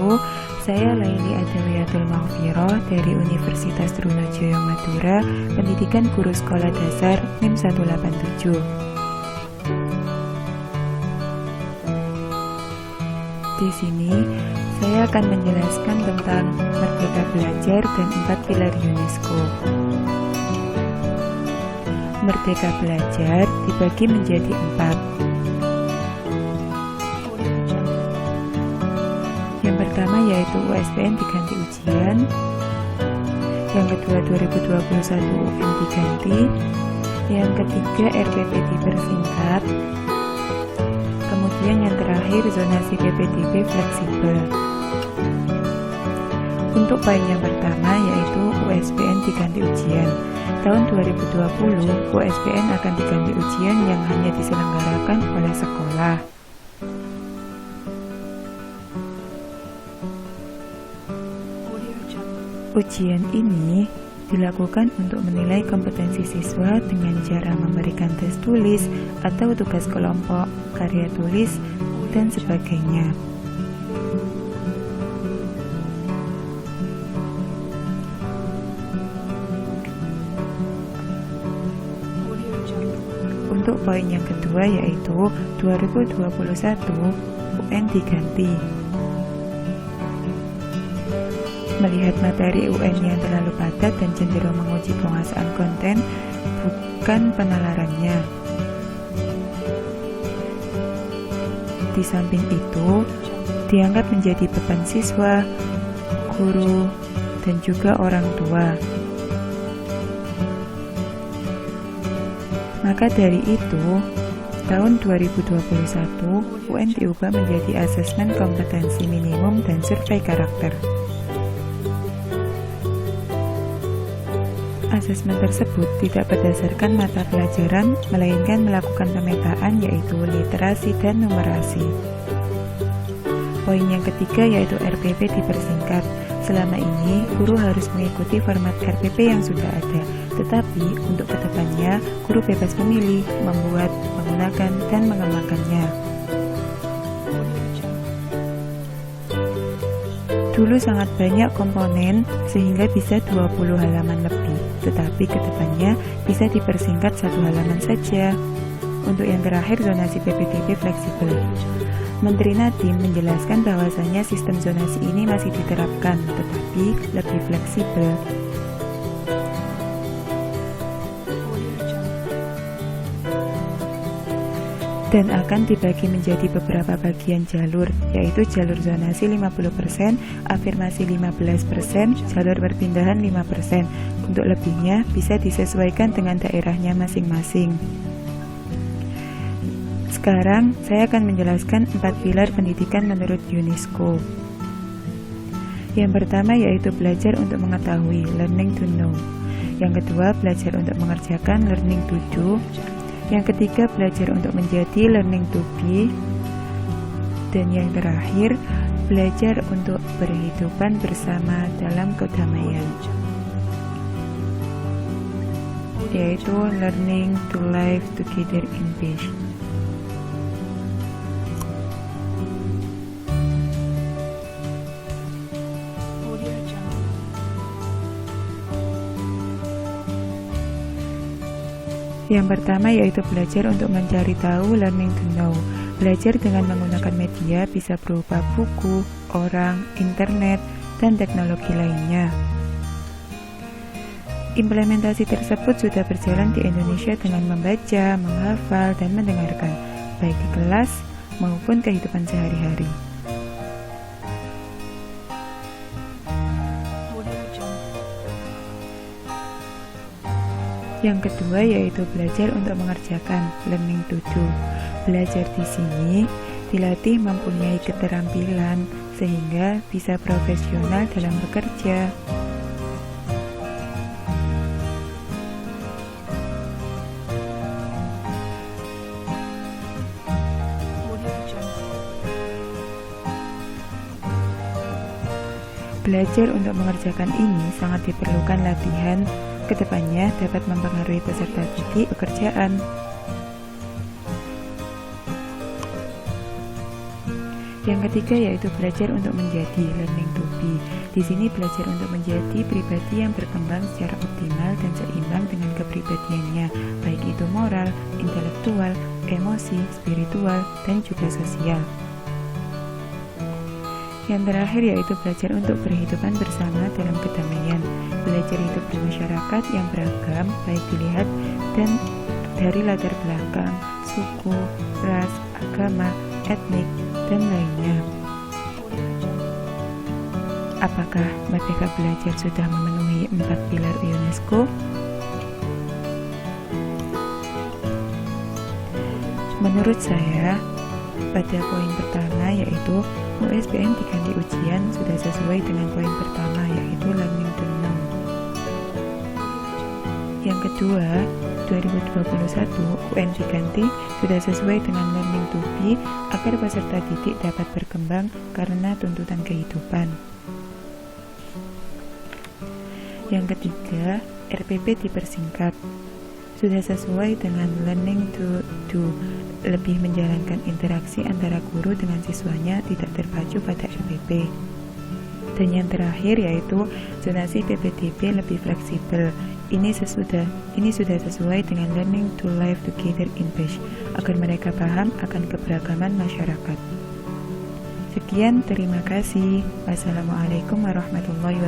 wabarakatuh. Saya Laili Adawiyatul Maghfirah dari Universitas Trunojoyo Madura, Pendidikan Guru Sekolah Dasar NIM 187. Di sini saya akan menjelaskan tentang Merdeka Belajar dan 4 pilar UNESCO. Merdeka Belajar dibagi menjadi 4. Yang pertama yaitu USBN diganti ujian, yang kedua 2021 UN diganti, yang ketiga RPP dipersingkat, kemudian yang terakhir zonasi PPDB fleksibel. Untuk poin yang pertama yaitu USBN diganti ujian. Tahun 2020 USBN akan diganti ujian yang hanya diselenggarakan oleh sekolah. Ujian ini dilakukan untuk menilai kompetensi siswa dengan cara memberikan tes tulis atau tugas kelompok, karya tulis, dan sebagainya. Untuk poin yang kedua yaitu 2021 UN diganti. Melihat materi UN yang terlalu padat dan cenderung menguji penguasaan konten, bukan penalarannya. Di samping itu, dianggap menjadi beban siswa, guru, dan juga orang tua. Maka dari itu, tahun 2021 UN diubah menjadi asesmen kompetensi minimum dan survei karakter. Asesmen tersebut tidak berdasarkan mata pelajaran, melainkan melakukan pemetaan yaitu literasi dan numerasi. Poin yang ketiga yaitu RPP dipersingkat. Selama ini, guru harus mengikuti format RPP yang sudah ada, tetapi untuk kedepannya, guru bebas memilih, membuat, menggunakan, dan mengembangkannya. Dulu sangat banyak komponen sehingga bisa 20 halaman lebih, tetapi kedepannya bisa dipersingkat 1 halaman saja. Untuk yang terakhir, zonasi PPDB fleksibel. Menteri Nadiem menjelaskan bahwasannya sistem zonasi ini masih diterapkan, tetapi lebih fleksibel. Dan akan dibagi menjadi beberapa bagian jalur, yaitu jalur zonasi 50%, afirmasi 15%, jalur perpindahan 5%. Untuk lebihnya bisa disesuaikan dengan daerahnya masing-masing. Sekarang saya akan menjelaskan 4 pilar pendidikan menurut UNESCO. Yang pertama yaitu belajar untuk mengetahui, learning to know. Yang kedua belajar untuk mengerjakan, learning to do. Yang ketiga, belajar untuk menjadi, learning to be. Dan yang terakhir, belajar untuk berhidupan bersama dalam kedamaian, yaitu learning to live together in peace. Yang pertama yaitu belajar untuk mencari tahu, learning to know. Belajar dengan menggunakan media bisa berupa buku, orang, internet, dan teknologi lainnya. Implementasi tersebut sudah berjalan di Indonesia dengan membaca, menghafal, dan mendengarkan, baik di kelas maupun kehidupan sehari-hari. Yang kedua yaitu belajar untuk mengerjakan, learning to do. Belajar di sini dilatih mempunyai keterampilan sehingga bisa profesional dalam bekerja. Belajar untuk mengerjakan ini sangat diperlukan latihan, kedepannya dapat mempengaruhi peserta didik pekerjaan. Yang ketiga yaitu belajar untuk menjadi, learning to be. Di sini belajar untuk menjadi pribadi yang berkembang secara optimal dan seimbang dengan kepribadiannya, baik itu moral, intelektual, emosi, spiritual, dan juga sosial. Yang terakhir yaitu belajar untuk berhidupan bersama dalam kedamaian. Belajar hidup bermasyarakat yang beragam, baik dilihat dan dari latar belakang, suku, ras, agama, etnik, dan lainnya. Apakah Merdeka Belajar sudah memenuhi 4 pilar UNESCO? Menurut saya, pada poin pertama yaitu USBN diganti ujian sudah sesuai dengan poin pertama yaitu learning to know. Yang kedua, 2021 UN diganti sudah sesuai dengan learning to be agar peserta didik dapat berkembang karena tuntutan kehidupan. Yang ketiga, RPP dipersingkat sudah sesuai dengan learning to do, lebih menjalankan interaksi antara guru dengan siswanya, tidak terpacu pada RPP. Dan yang terakhir yaitu zonasi PPDB lebih fleksibel. Ini sudah sesuai dengan learning to live together in peace, agar mereka paham akan keberagaman masyarakat. Sekian, terima kasih. Wassalamualaikum warahmatullahi wabarakatuh.